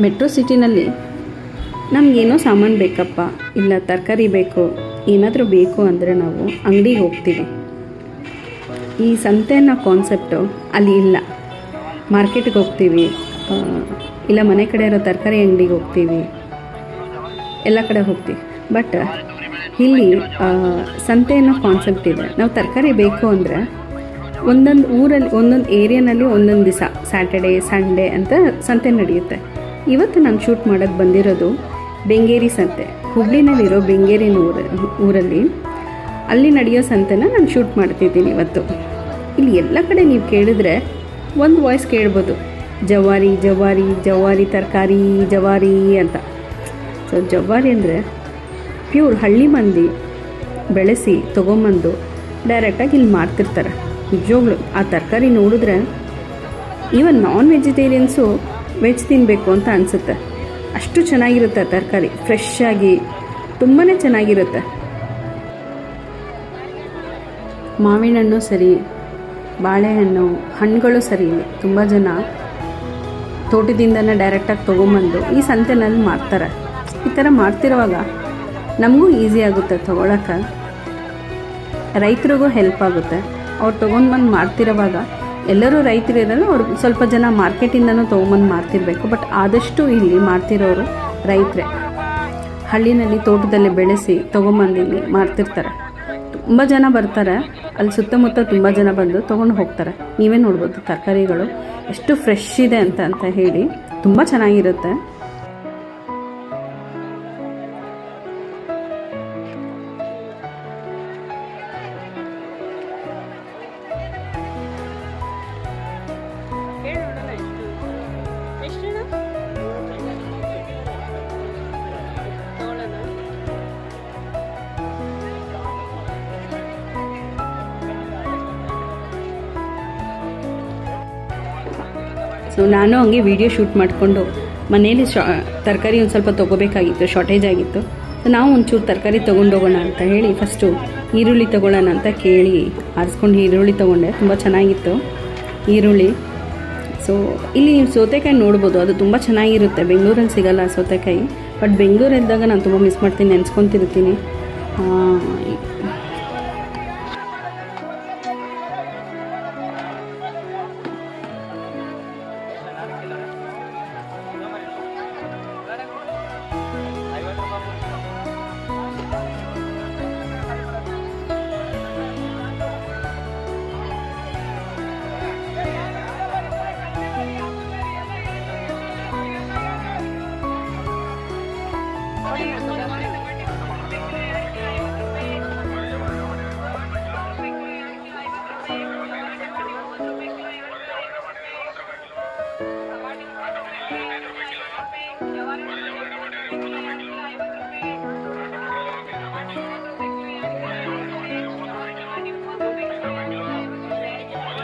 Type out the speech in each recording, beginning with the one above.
Metro ಸಿಟಿನಲ್ಲಿ ನಮಗೇನೋ ಸಾಮಾನು ಬೇಕಪ್ಪ, ಇಲ್ಲ ತರಕಾರಿ ಬೇಕು, ಏನಾದರೂ ಬೇಕು ಅಂದರೆ ನಾವು ಅಂಗಡಿಗೆ ಹೋಗ್ತೀವಿ. ಈ ಸಂತೆ ಅನ್ನೋ ಕಾನ್ಸೆಪ್ಟು ಅಲ್ಲಿ ಇಲ್ಲ. ಮಾರ್ಕೆಟ್ಗೆ ಹೋಗ್ತೀವಿ, ಇಲ್ಲ ಮನೆ ಕಡೆ ಇರೋ ತರಕಾರಿ ಅಂಗಡಿಗೆ ಹೋಗ್ತೀವಿ, ಎಲ್ಲ ಕಡೆ ಹೋಗ್ತೀವಿ. ಬಟ್ ಇಲ್ಲಿ ಸಂತೆ ಅನ್ನೋ ಕಾನ್ಸೆಪ್ಟ್ ಇದೆ. ನಾವು ತರಕಾರಿ ಬೇಕು ಅಂದರೆ ಒಂದೊಂದು ಊರಲ್ಲಿ, ಒಂದೊಂದು ಏರಿಯಾನಲ್ಲಿ ಒಂದೊಂದು ದಿವಸ, ಸ್ಯಾಟರ್ಡೇ ಸಂಡೇ ಅಂತ ಸಂತೆ ನಡೆಯುತ್ತೆ. ಇವತ್ತು ನಾನು ಶೂಟ್ ಮಾಡೋಕ್ಕೆ ಬಂದಿರೋದು ಬೆಂಗೇರಿ ಸಂತೆ, ಹುಬ್ಳಿನಲ್ಲಿರೋ ಬೆಂಗೇರಿ ಊರಲ್ಲಿ ಅಲ್ಲಿ ನಡೆಯೋ ಸಂತೆನ ನಾನು ಶೂಟ್ ಮಾಡ್ತಿದ್ದೀನಿ ಇವತ್ತು. ಇಲ್ಲಿ ಎಲ್ಲ ಕಡೆ ನೀವು ಕೇಳಿದ್ರೆ ಒಂದು ವಾಯ್ಸ್ ಕೇಳ್ಬೋದು, ಜವಾರಿ ಜವಾರಿ ಜವಾರಿ ತರಕಾರಿ ಜವಾರಿ ಅಂತ. ಸೊ ಜವಾರಿ ಅಂದರೆ ಪ್ಯೂರ್ ಹಳ್ಳಿ ಮಂದಿ ಬೆಳೆಸಿ ತೊಗೊಂಬಂದು ಡೈರೆಕ್ಟಾಗಿ ಇಲ್ಲಿ ಮಾರ್ತಿರ್ತಾರೆ. ನಿಜವಾಗ್ಲೂ ಆ ತರಕಾರಿ ನೋಡಿದ್ರೆ ಈವನ್ ನಾನ್ ವೆಜಿಟೇರಿಯನ್ಸು ವೆಜ್ ತಿನ್ನಬೇಕು ಅಂತ ಅನಿಸುತ್ತೆ. ಅಷ್ಟು ಚೆನ್ನಾಗಿರುತ್ತೆ ತರಕಾರಿ, ಫ್ರೆಶ್ ಆಗಿ ತುಂಬಾ ಚೆನ್ನಾಗಿರುತ್ತೆ. ಮಾವಿನ ಹಣ್ಣು ಸರಿ, ಬಾಳೆಹಣ್ಣು, ಹಣ್ಣುಗಳು ಸರಿ, ತುಂಬ ಜನ ತೋಟದಿಂದನೇ ಡೈರೆಕ್ಟಾಗಿ ತೊಗೊಂಬಂದು ಈ ಸಂತೆನಲ್ಲಿ ಮಾರ್ತಾರೆ. ಈ ಥರ ಮಾಡ್ತಿರುವಾಗ ನಮಗೂ ಈಸಿ ಆಗುತ್ತೆ ತೊಗೊಳಕ್ಕೆ, ರೈತರಿಗೂ ಹೆಲ್ಪ್ ಆಗುತ್ತೆ. ಅವ್ರು ತೊಗೊಂಡ್ಬಂದು ಮಾಡ್ತಿರೋವಾಗ ಎಲ್ಲರೂ ರೈತರು ಇರಲ್ಲ, ಅವ್ರು ಸ್ವಲ್ಪ ಜನ ಮಾರ್ಕೆಟಿಂದನೂ ತೊಗೊಂಬಂದು ಮಾರ್ತಿರ್ಬೇಕು. ಬಟ್ ಆದಷ್ಟು ಇಲ್ಲಿ ಮಾಡ್ತಿರೋರು ರೈತರೇ, ಹಳ್ಳಿನಲ್ಲಿ ತೋಟದಲ್ಲಿ ಬೆಳೆಸಿ ತೊಗೊಂಬಂದು ಇಲ್ಲಿ ಮಾರ್ತಿರ್ತಾರೆ. ತುಂಬ ಜನ ಬರ್ತಾರೆ, ಅಲ್ಲಿ ಸುತ್ತಮುತ್ತ ತುಂಬ ಜನ ಬಂದು ತೊಗೊಂಡು ಹೋಗ್ತಾರೆ. ನೀವೇ ನೋಡ್ಬೋದು ತರಕಾರಿಗಳು ಎಷ್ಟು ಫ್ರೆಶ್ ಇದೆ ಅಂತ ಹೇಳಿ, ತುಂಬ ಚೆನ್ನಾಗಿರುತ್ತೆ. ಸೊ ನಾನು ಹಂಗೆ ವಿಡಿಯೋ ಶೂಟ್ ಮಾಡಿಕೊಂಡು ಮನೇಲಿ ತರಕಾರಿ ಒಂದು ಸ್ವಲ್ಪ ತೊಗೋಬೇಕಾಗಿತ್ತು, ಶಾರ್ಟೇಜ್ ಆಗಿತ್ತು. ಸೊ ನಾವು ಒಂಚೂರು ತರಕಾರಿ ತೊಗೊಂಡೋಗೋಣ ಅಂತ ಹೇಳಿ ಫಸ್ಟು ಈರುಳ್ಳಿ ತೊಗೊಳ್ಳೋಣ ಅಂತ ಕೇಳಿ ಆರಿಸ್ಕೊಂಡು ಈರುಳ್ಳಿ ತೊಗೊಂಡೆ. ತುಂಬ ಚೆನ್ನಾಗಿತ್ತು ಈರುಳ್ಳಿ. ಸೊ ಇಲ್ಲಿ ನೀವು ಸೌತೆಕಾಯಿ ನೋಡ್ಬೋದು, ಅದು ತುಂಬ ಚೆನ್ನಾಗಿರುತ್ತೆ. ಬೆಂಗಳೂರಲ್ಲಿ ಸಿಗೋಲ್ಲ ಸೌತೆಕಾಯಿ, ಬಟ್ ಬೆಂಗಳೂರಿದ್ದಾಗ ನಾನು ತುಂಬ ಮಿಸ್ ಮಾಡ್ತೀನಿ, ನೆನೆಸ್ಕೊತಿರ್ತೀನಿ.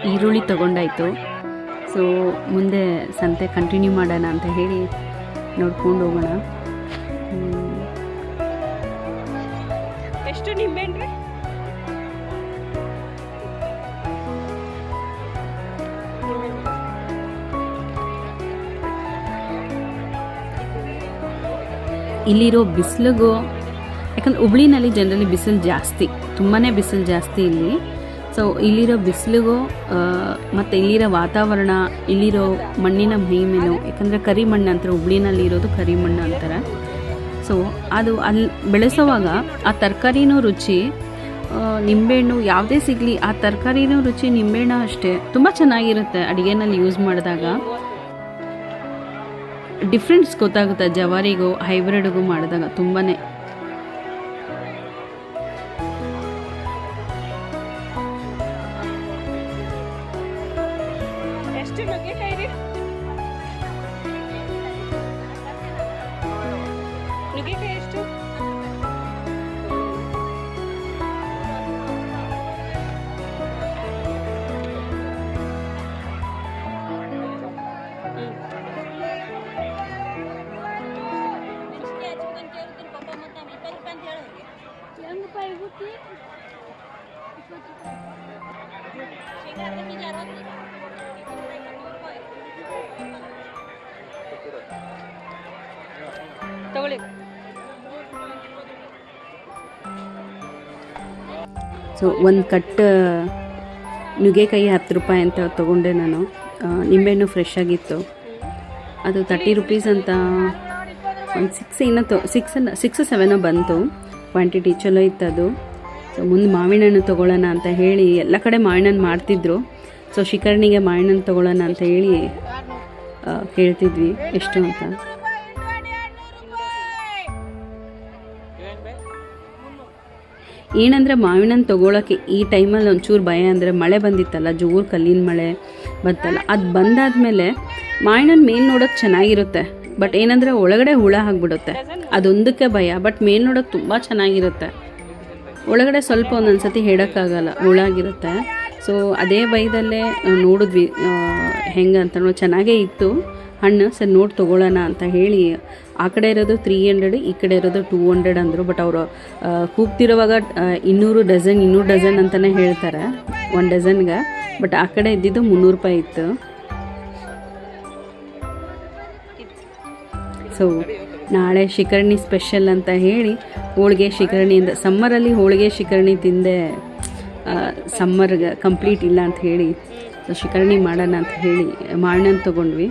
ಈರುಳ್ಳಿ ತೊಗೊಂಡಾಯಿತು. ಸೊ ಮುಂದೆ ಸಂತೆ ಕಂಟಿನ್ಯೂ ಮಾಡೋಣ ಅಂತ ಹೇಳಿ ನೋಡ್ಕೊಂಡು ಹೋಗೋಣ. ಎಷ್ಟು ನಿಂಬೆಹಣ್ಣು? ಇಲ್ಲಿರೋ ಬಿಸಿಲಿಗೂ, ಯಾಕಂದ್ರೆ ಹುಬ್ಳಿನಲ್ಲಿ ಜನರಲಿ ಬಿಸಿಲು ಜಾಸ್ತಿ, ತುಂಬಾ ಬಿಸಿಲು ಜಾಸ್ತಿ ಇಲ್ಲಿ. ಸೊ ಇಲ್ಲಿರೋ ಬಿಸಿಲಿಗೂ ಮತ್ತು ಇಲ್ಲಿರೋ ವಾತಾವರಣ, ಇಲ್ಲಿರೋ ಮಣ್ಣಿನ ಮಹಿಮೆನು, ಯಾಕಂದರೆ ಕರಿ ಮಣ್ಣು ಅಂತಾರೆ, ಹುಬ್ಳಿನಲ್ಲಿ ಇರೋದು ಕರಿ ಮಣ್ಣು ಅಂತಾರೆ. ಸೊ ಅದು ಅಲ್ಲಿ ಬೆಳೆಸೋವಾಗ ಆ ತರಕಾರಿನೂ ರುಚಿ, ನಿಂಬೆಹಣ್ಣು ಯಾವುದೇ ಸಿಗಲಿ ಆ ತರಕಾರಿನೂ ರುಚಿ, ನಿಂಬೆಹಣ್ಣು ಅಷ್ಟೇ ತುಂಬ ಚೆನ್ನಾಗಿರುತ್ತೆ. ಅಡುಗೆನಲ್ಲಿ ಯೂಸ್ ಮಾಡಿದಾಗ ಡಿಫ್ರೆನ್ಸ್ ಗೊತ್ತಾಗುತ್ತೆ, ಜವಾರಿಗೂ ಹೈಬ್ರಿಡ್ಗೂ ಮಾಡಿದಾಗ ತುಂಬಾ. ಎಷ್ಟು ನುಗ್ಗೆಕಾಯಿ ರೀ? ನುಗ್ಗೆಕಾಯಿ ಎಷ್ಟು? ಶೇಂಗಾ ತಗೊಳ್ಳಿ. ಸೊ ಒಂದು ಕಟ್ ನುಗ್ಗೆಕಾಯಿ 10 ರೂಪಾಯಿ ಅಂತ ತೊಗೊಂಡೆ ನಾನು. ನಿಂಬೆಹಣ್ಣು ಫ್ರೆಶ್ ಆಗಿತ್ತು, ಅದು 30 ರುಪೀಸ್ ಅಂತ. ಒಂದು 6-7 ಬಂತು ಕ್ವಾಂಟಿಟಿ, ಚಲೋ ಇತ್ತು ಅದು. ಸೊ ಮುಂದೆ ಮಾವಿನ ಹಣ್ಣು ತೊಗೊಳ್ಳೋಣ ಅಂತ ಹೇಳಿ, ಎಲ್ಲ ಕಡೆ ಮಾವಿನ ಹಣ್ಣು ಮಾಡ್ತಿದ್ರು. ಸೊ ಶಿಖರ್ಣಿಗೆ ಮಾವಿನ ಹಣ್ಣು ತೊಗೊಳ್ಳೋಣ ಅಂತ ಹೇಳಿ ಕೇಳ್ತಿದ್ವಿ ಎಷ್ಟು ಅಂತ. ಏನಂದರೆ ಮಾವಿನ ಹಣ್ಣು ತೊಗೊಳಕ್ಕೆ ಈ ಟೈಮಲ್ಲಿ ಒಂಚೂರು ಭಯ, ಅಂದರೆ ಮಳೆ ಬಂದಿತ್ತಲ್ಲ, ಜೋರು ಕಲ್ಲಿನ ಮಳೆ ಬಂತಲ್ಲ, ಅದು ಬಂದಾದಮೇಲೆ ಮಾವಿನ ಹಣ್ಣು ಮೇಲೆ ನೋಡೋಕೆ ಚೆನ್ನಾಗಿರುತ್ತೆ, ಬಟ್ ಏನಂದರೆ ಒಳಗಡೆ ಹುಳ ಆಗಿಬಿಡುತ್ತೆ, ಅದೊಂದಕ್ಕೆ ಭಯ. ಬಟ್ ಮೇಲೆ ನೋಡೋಕೆ ತುಂಬ ಚೆನ್ನಾಗಿರುತ್ತೆ, ಒಳಗಡೆ ಸ್ವಲ್ಪ ಒಂದೊಂದು ಸತಿ ಹೇಳೋಕ್ಕಾಗಲ್ಲ, ಹುಳ ಆಗಿರುತ್ತೆ. ಸೊ ಅದೇ ಭಯದಲ್ಲೇ ನೋಡಿದ್ವಿ ಹೆಂಗೆ ಅಂತ. ಚೆನ್ನಾಗೇ ಇತ್ತು ಹಣ್ಣು. ಸರ್ ನೋಡಿ ತೊಗೊಳ್ಳೋಣ ಅಂತ ಹೇಳಿ, ಆ ಕಡೆ ಇರೋದು 300, ಈ ಕಡೆ ಇರೋದು 200 ಅಂದರು. ಬಟ್ ಅವರು ಕೂಗ್ತಿರೋವಾಗ 200 ಡಜನ್ ಅಂತಲೇ ಹೇಳ್ತಾರೆ, 1 ಡಜನ್ಗೆ. ಬಟ್ ಆ ಕಡೆ ಇದ್ದಿದ್ದು 300 ರೂಪಾಯಿ ಇತ್ತು. ಸೊ ನಾಳೆ ಶಿಖರಣಿ ಸ್ಪೆಷಲ್ ಅಂತ ಹೇಳಿ ಹೋಳಿಗೆ ಶಿಖರಣಿಯಿಂದ, ಸಮ್ಮರಲ್ಲಿ ಹೋಳಿಗೆ ಶಿಖರಣಿ ತಿಂದೆ ಸಮ್ಮರ್ಗೆ ಕಂಪ್ಲೀಟ್ ಇಲ್ಲ ಅಂತ ಹೇಳಿ, ಸೊ ಶಿಖರಣಿ ಮಾಡೋಣ ಅಂತ ಹೇಳಿ ಮಾವಿನ ತೊಗೊಂಡ್ವಿ.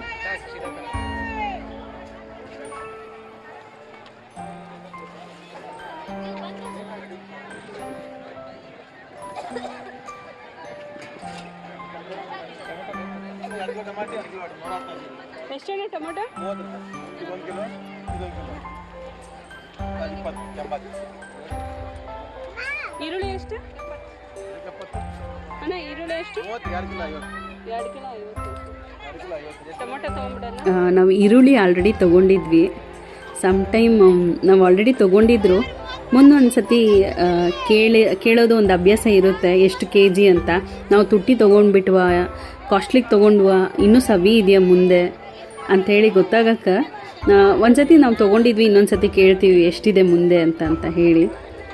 ಎಷ್ಟೇನೆ ಟೊಮೊಟೊ? ಈರುಳ್ಳಿ ಎಷ್ಟು ಅಣ್ಣ? ಈರುಳ್ಳಿ ಎಷ್ಟು? 2 ಕಿಲೋ 50. ಟೊಮೊಟೊ ತೊಗೊಂಡ್ಬಿಡೋಣ. ನಾವು ಈರುಳ್ಳಿ ಆಲ್ರೆಡಿ ತೊಗೊಂಡಿದ್ವಿ. ನಾವು ಆಲ್ರೆಡಿ ತೊಗೊಂಡಿದ್ರು. ಮುಂದೊಂದು ಸತಿ ಕೇಳೋದು ಒಂದು ಅಭ್ಯಾಸ ಇರುತ್ತೆ, ಎಷ್ಟು KG ಅಂತ. ನಾವು ತುಟ್ಟಿ ತೊಗೊಂಡ್ಬಿಟ್ವಾ, ಕಾಸ್ಟ್ಲಿಗೆ ತೊಗೊಂಡ್ವಾ, ಇನ್ನೂ ಸವಿ ಇದೆಯಾ ಮುಂದೆ ಅಂಥೇಳಿ ಗೊತ್ತಾಗಕ್ಕೆ ಒಂದು ಸತಿ ನಾವು ತೊಗೊಂಡಿದ್ವಿ, ಇನ್ನೊಂದು ಸತಿ ಕೇಳ್ತೀವಿ ಎಷ್ಟಿದೆ ಮುಂದೆ ಅಂತ ಹೇಳಿ.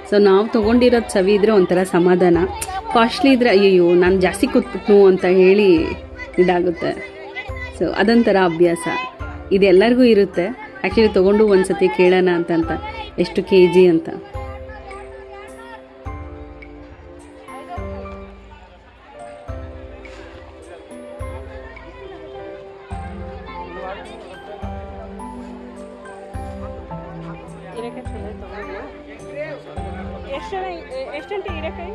ಸೊ ನಾವು ತೊಗೊಂಡಿರೋದು ಸವಿ ಇದ್ದರೆ ಒಂಥರ ಸಮಾಧಾನ, ಕಾಸ್ಟ್ಲಿ ಇದ್ದರೆ ಅಯ್ಯೋ ನಾನು ಜಾಸ್ತಿ ಕೂತ್ಬಿಟ್ನು ಅಂತ ಹೇಳಿ ಇದಾಗುತ್ತೆ. ಸೊ ಅದೊಂಥರ ಅಭ್ಯಾಸ, ಇದು ಎಲ್ಲರಿಗೂ ಇರುತ್ತೆ. ಆ್ಯಕ್ಚುಲಿ ತೊಗೊಂಡು ಒಂದು ಸತಿ ಕೇಳೋಣ ಅಂತ ಎಷ್ಟು KG ಅಂತ. ಎಷ್ಟಂటే ಹೀರೆಕಾಯಿ?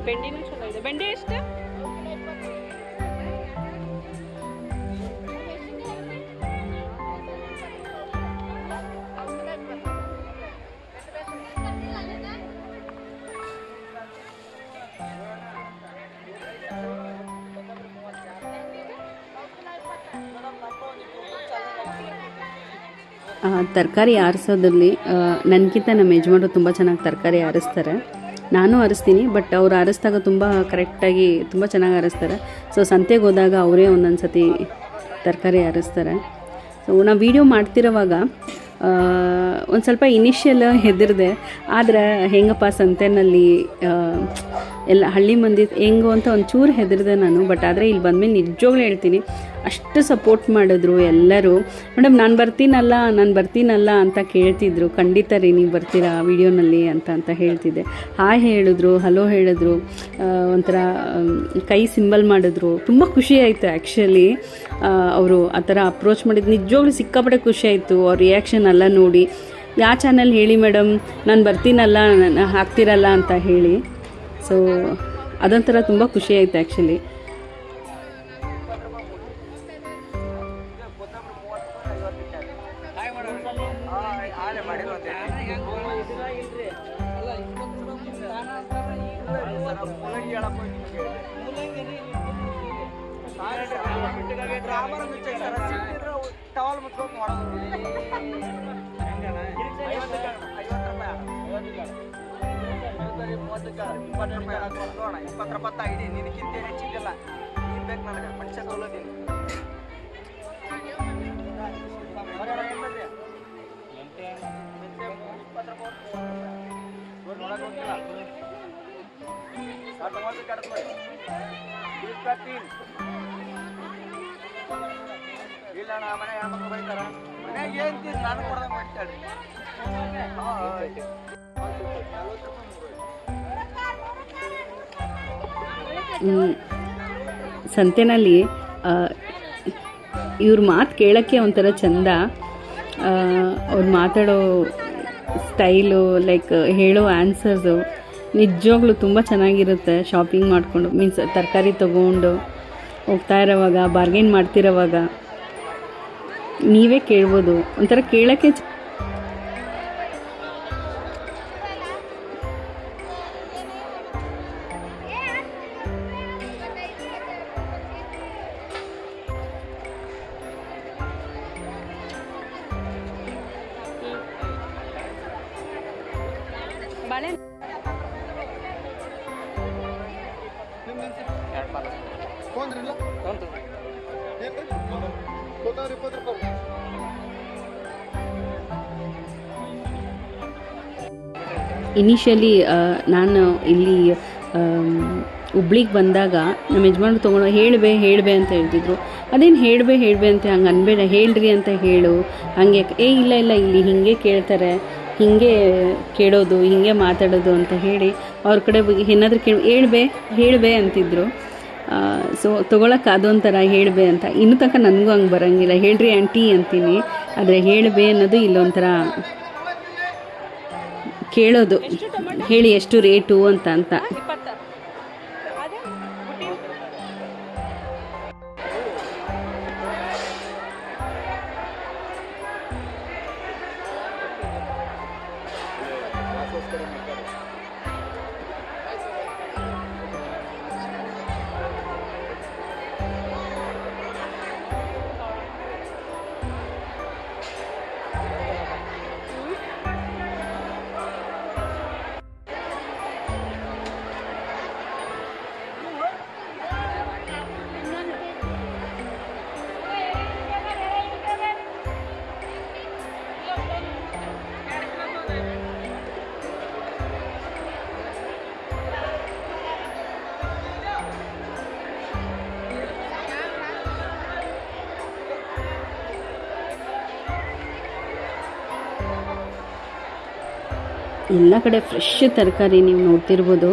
ಬೆಂಡಿನೂ ಚಲೋ ಇದೆ. ಬೆಂಡೆ ಎಷ್ಟು? ತರಕಾರಿ ಆರಿಸೋದ್ರಲ್ಲಿ ನನಗಿಂತ ನಮ್ಮ ಯಜಮಾನರು ತುಂಬ ಚೆನ್ನಾಗಿ ತರಕಾರಿ ಆರಿಸ್ತಾರೆ. ನಾನು ಆರಿಸ್ತೀನಿ, ಬಟ್ ಅವ್ರು ಆರಿಸಿದಾಗ ತುಂಬ ಕರೆಕ್ಟಾಗಿ ತುಂಬ ಚೆನ್ನಾಗಿ ಆರಿಸ್ತಾರೆ. ಸೊ ಸಂತೆಗೆ ಹೋದಾಗ ಅವರೇ ಒಂದೊಂದು ಸತಿ ತರಕಾರಿ ಆರಿಸ್ತಾರೆ. ಸೊ ನಾವು ವೀಡಿಯೋ ಮಾಡ್ತಿರೋವಾಗ ಒಂದು ಸ್ವಲ್ಪ ಇನಿಷಿಯಲ್ ಹೆದರಿದೆ, ಆದರೆ ಹೆಂಗಪ್ಪ ಸಂತೆನಲ್ಲಿ ಎಲ್ಲ ಹಳ್ಳಿ ಮಂದಿ ಹೆಂಗೋ ಅಂತ ಒಂಚೂರು ಹೆದರಿದೆ ನಾನು. ಬಟ್ ಆದರೆ ಇಲ್ಲಿ ಬಂದಮೇಲೆ ನಿಜವಾಗ್ಲೂ ಹೇಳ್ತೀನಿ, ಅಷ್ಟು ಸಪೋರ್ಟ್ ಮಾಡಿದ್ರು ಎಲ್ಲರೂ. ಮೇಡಮ್ ನಾನು ಬರ್ತೀನಲ್ಲ ಅಂತ ಕೇಳ್ತಿದ್ರು. ಖಂಡಿತ ರೀ ನೀವು ಬರ್ತೀರಾ ವೀಡಿಯೋನಲ್ಲಿ ಅಂತ ಹೇಳ್ತಿದ್ದೆ. ಹಾಯ್ ಹೇಳಿದ್ರು, ಹಲೋ ಹೇಳಿದ್ರು, ಒಂಥರ ಕೈ ಸಿಂಬಲ್ ಮಾಡಿದ್ರು. ತುಂಬ ಖುಷಿ ಆಯಿತು ಆ್ಯಕ್ಚುಲಿ. ಅವರು ಆ ಥರ ಅಪ್ರೋಚ್ ಮಾಡಿದ್ದು ನಿಜವಾಗ್ಲೂ ಸಿಕ್ಕಾಪಟ್ಟೆ ಖುಷಿ ಆಯಿತು. ಅವ್ರ ರಿಯಾಕ್ಷನ್ ಎಲ್ಲ ನೋಡಿ, ಯಾವ ಚಾನಲ್ ಹೇಳಿ ಮೇಡಮ್, ನಾನು ಬರ್ತೀನಲ್ಲ, ಹಾಕ್ತಿರಲ್ಲ ಅಂತ ಹೇಳಿ. ಸೊ ಅದೊಂಥರ ತುಂಬ ಖುಷಿ ಆಯಿತು ಆ್ಯಕ್ಚುಲಿ. टमाटर ಇಲ್ಲ ಅಣ್ಣ ಮನೆ ಹೆಣ್ಮಕ್ಳು ಬೈತಾರ ಮನ್ಯಾಗ ಏನ್ ತಿಂದು ನಾನು ಕೊಡ್ದಂಗೆ ಮಾಡ್ತಾಳೆ. ಸಂತೆನಲ್ಲಿ ಇವ್ರ ಮಾತು ಕೇಳೋಕ್ಕೆ ಒಂಥರ ಚಂದ. ಅವ್ರು ಮಾತಾಡೋ ಸ್ಟೈಲು, ಲೈಕ್ ಹೇಳೋ ಆನ್ಸರ್ಸು ನಿಜವಾಗ್ಲೂ ತುಂಬ ಚೆನ್ನಾಗಿರುತ್ತೆ. ಶಾಪಿಂಗ್ ಮಾಡಿಕೊಂಡು ಮೀನ್ಸ್ ತರಕಾರಿ ತೊಗೊಂಡು ಹೋಗ್ತಾ ಇರೋವಾಗ, ಬಾರ್ಗೇನ್ ಮಾಡ್ತಿರೋವಾಗ ನೀವೇ ಕೇಳ್ಬೋದು. ಒಂಥರ ಕೇಳೋಕ್ಕೆ ಬಾಳೆ ಇನಿಷಿಯಲಿ ನಾನು ಇಲ್ಲಿ ಹುಬ್ಳಿಗೆ ಬಂದಾಗ ನಮ್ಮ ಯಜಮಾನ್ರು ತೊಗೊಂಡು ಹೇಳಬೇ ಅಂತ ಹೇಳ್ತಿದ್ರು. ಅದೇನು ಹೇಳಬೇ ಅಂತ ಹಂಗೆ ಅನ್ಬೇಡ, ಹೇಳ್ರಿ ಅಂತ ಹೇಳು. ಹಾಗೆ ಇಲ್ಲ ಇಲ್ಲಿ ಹೀಗೆ ಕೇಳ್ತಾರೆ, ಹೀಗೆ ಕೇಳೋದು, ಹೀಗೆ ಮಾತಾಡೋದು ಅಂತ ಹೇಳಿ ಅವ್ರ ಕಡೆ ಏನಾದರೂ ಹೇಳಬೇ ಅಂತಿದ್ರು. ಸೊ ತೊಗೊಳಕ್ಕೆ ಅದೊಂಥರ ಹೇಳಬೇ ಅಂತ. ಇನ್ನೂ ತನಕ ನನಗೂ ಹಂಗೆ ಬರೋಂಗಿಲ್ಲ. ಹೇಳ್ರಿ ಆಂಟಿ ಅಂತೀನಿ, ಆದರೆ ಹೇಳಬೇ ಅನ್ನೋದು ಇಲ್ಲೊಂಥರ ಕೇಳೋದು. ಹೇಳಿ ಎಷ್ಟು ರೇಟು ಅಂತ ಎಲ್ಲ ಕಡೆ ಫ್ರೆಶ್ ತರಕಾರಿ ನೀವು ನೋಡ್ತಿರ್ಬೋದು.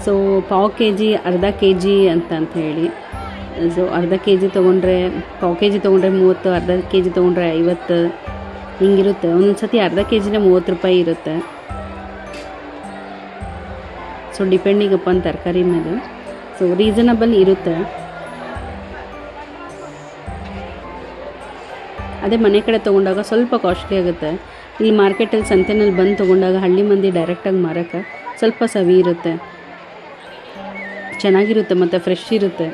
ಸೊ ಪಾವು ಕೆ.ಜಿ, ಅರ್ಧ ಕೆ.ಜಿ ಅಂತ ಹೇಳಿ. ಸೊ ಅರ್ಧ ಕೆ.ಜಿ ತೊಗೊಂಡ್ರೆ, ಪಾವು ಕೆ.ಜಿ ತೊಗೊಂಡ್ರೆ 30, ಅರ್ಧ ಕೆ.ಜಿ ತೊಗೊಂಡ್ರೆ 50 ಹಿಂಗಿರುತ್ತೆ. ಒಂದೊಂದು ಸತಿ ಅರ್ಧ ಕೆ.ಜಿನೇ 30 ರೂಪಾಯಿ ಇರುತ್ತೆ. ಸೊ ಡಿಪೆಂಡಿಂಗ್ ಅಪಾನ್ ತರಕಾರಿ ಮೇಲೆ. ಸೊ ರೀಸನಬಲ್ ಇರುತ್ತೆ. ಅದೇ ಮನೆ ಕಡೆ ತೊಗೊಂಡಾಗ ಸ್ವಲ್ಪ ಕಾಸ್ಟ್ಲಿ ಆಗುತ್ತೆ. ಇಲ್ಲಿ ಮಾರ್ಕೆಟಲ್ಲಿ ಸಂತೆನಲ್ಲಿ ಬಂದು ತೊಗೊಂಡಾಗ ಹಳ್ಳಿ ಮಂದಿ ಡೈರೆಕ್ಟಾಗಿ ಮಾರೋಕ್ಕೆ ಸ್ವಲ್ಪ ಸವಿ ಇರುತ್ತೆ, ಚೆನ್ನಾಗಿರುತ್ತೆ ಮತ್ತು ಫ್ರೆಶ್ ಇರುತ್ತೆ.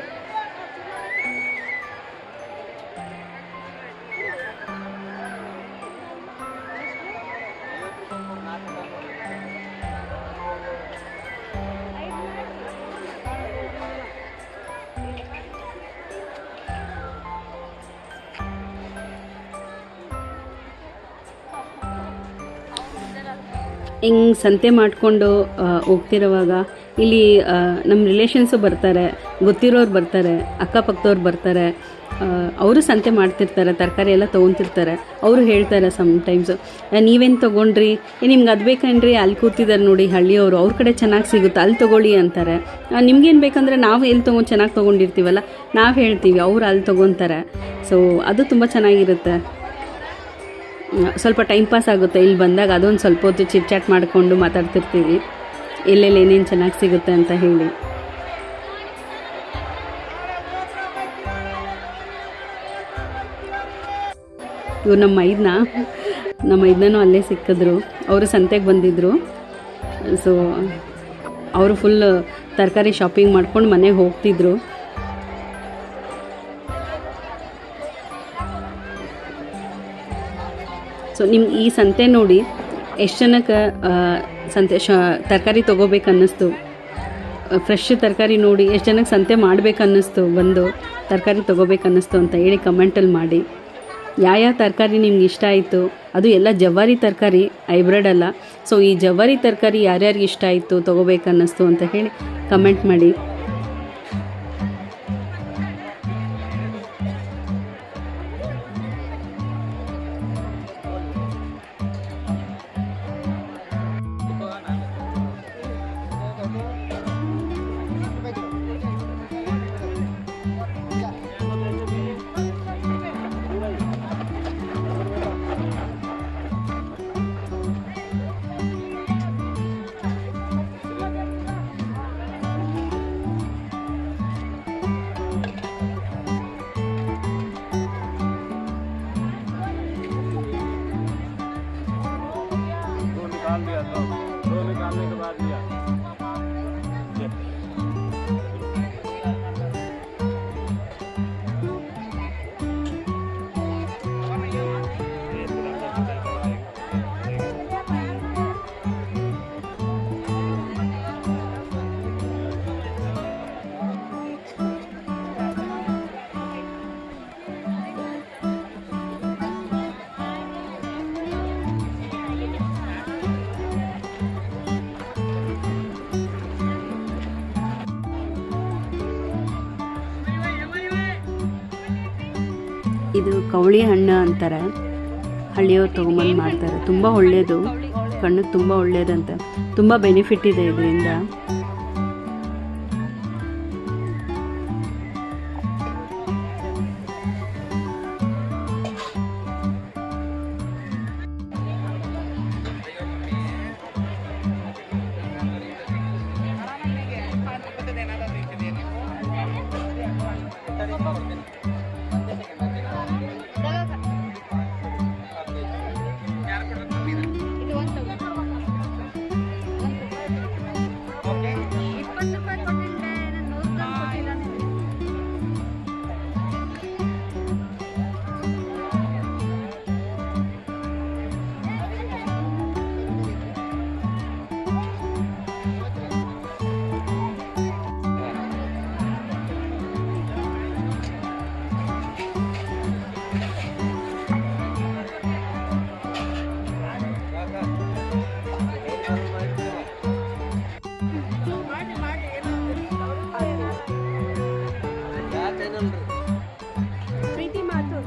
ಹಿಂಗೆ ಸಂತೆ ಮಾಡಿಕೊಂಡು ಹೋಗ್ತಿರೋವಾಗ ಇಲ್ಲಿ ನಮ್ಮ ರಿಲೇಷನ್ಸು ಬರ್ತಾರೆ, ಗೊತ್ತಿರೋರು ಬರ್ತಾರೆ, ಅಕ್ಕಪಕ್ಕದವ್ರು ಬರ್ತಾರೆ. ಅವರು ಸಂತೆ ಮಾಡ್ತಿರ್ತಾರೆ, ತರಕಾರಿ ಎಲ್ಲ ತೊಗೊತಿರ್ತಾರೆ. ಅವರು ಹೇಳ್ತಾರೆ ಸಮ್ಟೈಮ್ಸು, ನೀವೇನು ತೊಗೊಂಡ್ರಿ, ನಿಮ್ಗೆ ಅದು ಬೇಕೇನ್ರಿ, ಅಲ್ಲಿ ಕೂತಿದ್ದಾರೆ ನೋಡಿ ಹಳ್ಳಿಯವರು, ಅವ್ರ ಕಡೆ ಚೆನ್ನಾಗಿ ಸಿಗುತ್ತೆ, ಅಲ್ಲಿ ತೊಗೊಳ್ಳಿ ಅಂತಾರೆ. ನಿಮ್ಗೇನು ಬೇಕಂದರೆ ನಾವು ಎಲ್ಲಿ ಚೆನ್ನಾಗಿ ತೊಗೊಂಡಿರ್ತೀವಲ್ಲ ನಾವು ಹೇಳ್ತೀವಿ, ಅವ್ರು ಅಲ್ಲಿ ತೊಗೊತಾರೆ. ಸೊ ಅದು ತುಂಬ ಚೆನ್ನಾಗಿರುತ್ತೆ. ಸ್ವಲ್ಪ ಟೈಮ್ ಪಾಸ್ ಆಗುತ್ತೆ ಇಲ್ಲಿ ಬಂದಾಗ. ಅದೊಂದು ಸ್ವಲ್ಪ ಹೊತ್ತು ಚಿಟ್ ಚಾಟ್ ಮಾಡಿಕೊಂಡು ಮಾತಾಡ್ತಿರ್ತೀವಿ, ಎಲ್ಲೆಲ್ಲಿ ಏನೇನು ಚೆನ್ನಾಗಿ ಸಿಗುತ್ತೆ ಅಂತ ಹೇಳಿ. ಇವ್ರು ನಮ್ಮ ಮೈದನೂ ಅಲ್ಲೇ ಸಿಕ್ಕಿದ್ರು. ಅವರು ಸಂತೆಗೆ ಬಂದಿದ್ದರು. ಸೊ ಅವರು ಫುಲ್ ತರಕಾರಿ ಶಾಪಿಂಗ್ ಮಾಡ್ಕೊಂಡು ಮನೆಗೆ ಹೋಗ್ತಿದ್ರು. ಸೊ ನಿಮ್ಗೆ ಈ ಸಂತೆ ನೋಡಿ ಎಷ್ಟು ಜನಕ್ಕೆ ಸಂತೆ ತರಕಾರಿ ತೊಗೋಬೇಕು ಅನ್ನಿಸ್ತು, ಫ್ರೆಶ್ ತರಕಾರಿ ನೋಡಿ ಎಷ್ಟು ಜನಕ್ಕೆ ಸಂತೆ ಮಾಡಬೇಕು ಅನ್ನಿಸ್ತು, ಬಂದು ತರಕಾರಿ ತೊಗೋಬೇಕು ಅನ್ನಿಸ್ತು ಅಂತ ಹೇಳಿ ಕಮೆಂಟಲ್ಲಿ ಮಾಡಿ. ಯಾವ ತರಕಾರಿ ನಿಮ್ಗೆ ಇಷ್ಟ ಆಯಿತು, ಅದು ಎಲ್ಲ ಜವಾರಿ ತರಕಾರಿ, ಹೈಬ್ರಿಡ್ ಅಲ್ಲ. ಸೊ ಈ ಜವಾರಿ ತರಕಾರಿ ಯಾರ್ಯಾರಿಗೆ ಇಷ್ಟ ಆಯಿತು, ತೊಗೋಬೇಕು ಅನ್ನಿಸ್ತು ಅಂತ ಹೇಳಿ ಕಮೆಂಟ್ ಮಾಡಿ. ಇದು ಕವಳಿ ಹಣ್ಣು ಅಂತಾರೆ, ಹಳ್ಳಿಯವ್ರು ತೊಗೊಂಬಂದು ಮಾಡ್ತಾರೆ. ತುಂಬ ಒಳ್ಳೆಯದು, ಕಣ್ಣಿಗೆ ತುಂಬ ಒಳ್ಳೆಯದಂತೆ, ತುಂಬ ಬೆನಿಫಿಟ್ ಇದೆ ಇದರಿಂದ. ಪ್ರೀತಿ ಮಾತು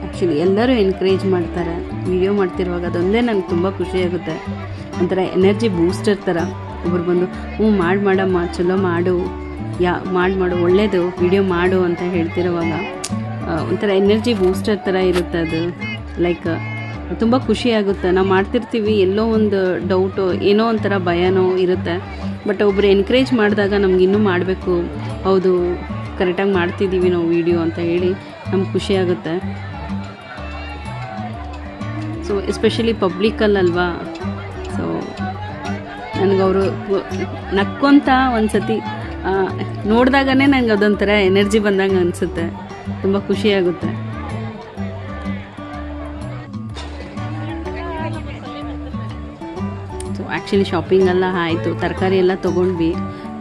ಆ್ಯಕ್ಚುಲಿ ಎಲ್ಲರೂ ಎನ್ಕರೇಜ್ ಮಾಡ್ತಾರೆ ವಿಡಿಯೋ ಮಾಡ್ತಿರುವಾಗ. ಅದೊಂದೇ ನನಗೆ ತುಂಬ ಖುಷಿಯಾಗುತ್ತೆ, ಒಂಥರ ಎನರ್ಜಿ ಬೂಸ್ಟರ್ ಥರ. ಒಬ್ರು ಬಂದು ಮಾಡಮ್ಮ ಚಲೋ ಮಾಡು, ಮಾಡು ಒಳ್ಳೆಯದು ವಿಡಿಯೋ ಮಾಡು ಅಂತ ಹೇಳ್ತಿರುವಾಗ ಒಂಥರ ಎನರ್ಜಿ ಬೂಸ್ಟರ್ ಥರ ಇರುತ್ತೆ ಅದು. ಲೈಕ್ ತುಂಬ ಖುಷಿಯಾಗುತ್ತೆ. ನಾವು ಮಾಡ್ತಿರ್ತೀವಿ, ಎಲ್ಲೋ ಒಂದು ಡೌಟು, ಏನೋ ಒಂಥರ ಭಯನೋ ಇರುತ್ತೆ. ಬಟ್ ಒಬ್ಬರು ಎನ್ಕರೇಜ್ ಮಾಡಿದಾಗ ನಮ್ಗೆ ಇನ್ನೂ ಮಾಡಬೇಕು, ಹೌದು ಕರೆಕ್ಟಾಗಿ ಮಾಡ್ತಿದ್ದೀವಿ ನಾವು ವಿಡಿಯೋ ಅಂತ ಹೇಳಿ ನಮ್ಗೆ ಖುಷಿಯಾಗುತ್ತೆ. ಸೊ ಎಸ್ಪೆಷಲಿ ಪಬ್ಲಿಕಲ್ಲಲ್ವಾ, ಸೊ ನನಗವರು ನಕ್ಕೊಂತ ಒಂದು ಸತಿ ನೋಡಿದಾಗನೇ ನಂಗೆ ಅದೊಂಥರ ಎನರ್ಜಿ ಬಂದಂಗೆ ಅನಿಸುತ್ತೆ, ತುಂಬ ಖುಷಿಯಾಗುತ್ತೆ. ಸೊ ಆ್ಯಕ್ಚುಲಿ ಶಾಪಿಂಗ್ ಎಲ್ಲ ಆಯಿತು, ತರಕಾರಿ ಎಲ್ಲ ತೊಗೊಂಡ್ವಿ.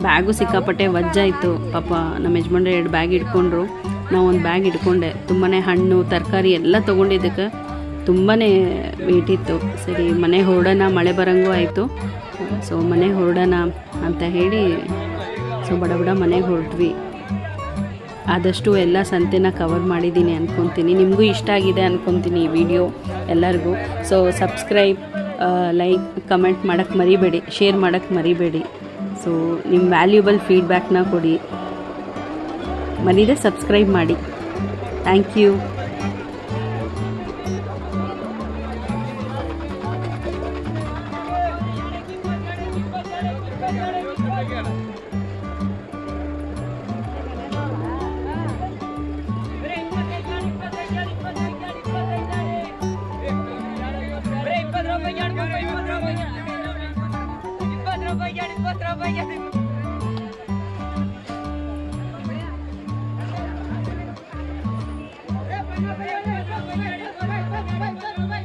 ಬ್ಯಾಗು ಸಿಕ್ಕಾಪಟ್ಟೆ ವಜ್ಜಾಯಿತು ಪಾಪ. ನಮ್ಮ ಯಜಮಾನ್ರು 2 ಬ್ಯಾಗ್ ಇಟ್ಕೊಂಡ್ರು, ನಾವು ಒಂದು ಬ್ಯಾಗ್ ಇಟ್ಕೊಂಡೆ. ತುಂಬಾ ಹಣ್ಣು ತರಕಾರಿ ಎಲ್ಲ ತೊಗೊಂಡಿದ್ದಕ್ಕೆ ತುಂಬಾ ವೇಟ್ ಇತ್ತು. ಸರಿ ಮನೆ ಹೊರಡೋಣ, ಮಳೆ ಬರೋಂಗೂ ಆಯಿತು. ಸೊ ಮನೆ ಹೊರಡೋಣ ಅಂತ ಹೇಳಿ ಸೊ ಬಡ ಮನೆಗೆ ಹೊರಟ್ವಿ. ಆದಷ್ಟು ಎಲ್ಲ ಸಂತೆನ ಕವರ್ ಮಾಡಿದ್ದೀನಿ ಅಂದ್ಕೊತೀನಿ. ನಿಮಗೂ ಇಷ್ಟ ಆಗಿದೆ ಅಂದ್ಕೊತೀನಿ ಈ ವಿಡಿಯೋ ಎಲ್ಲರಿಗೂ. ಸೊ ಸಬ್ಸ್ಕ್ರೈಬ್, ಲೈಕ್, ಕಮೆಂಟ್ ಮಾಡೋಕ್ಕೆ ಮರಿಬೇಡಿ, ಶೇರ್ ಮಾಡೋಕ್ಕೆ ಮರಿಬೇಡಿ. ಸೊ ನಿಮ್ಮ ವ್ಯಾಲ್ಯೂಬಲ್ ಫೀಡ್ಬ್ಯಾಕ್ನ ಕೊಡಿ, ಮರೀದೆ ಸಬ್ಸ್ಕ್ರೈಬ್ ಮಾಡಿ. Thank you. ರೂಪಾಯಿ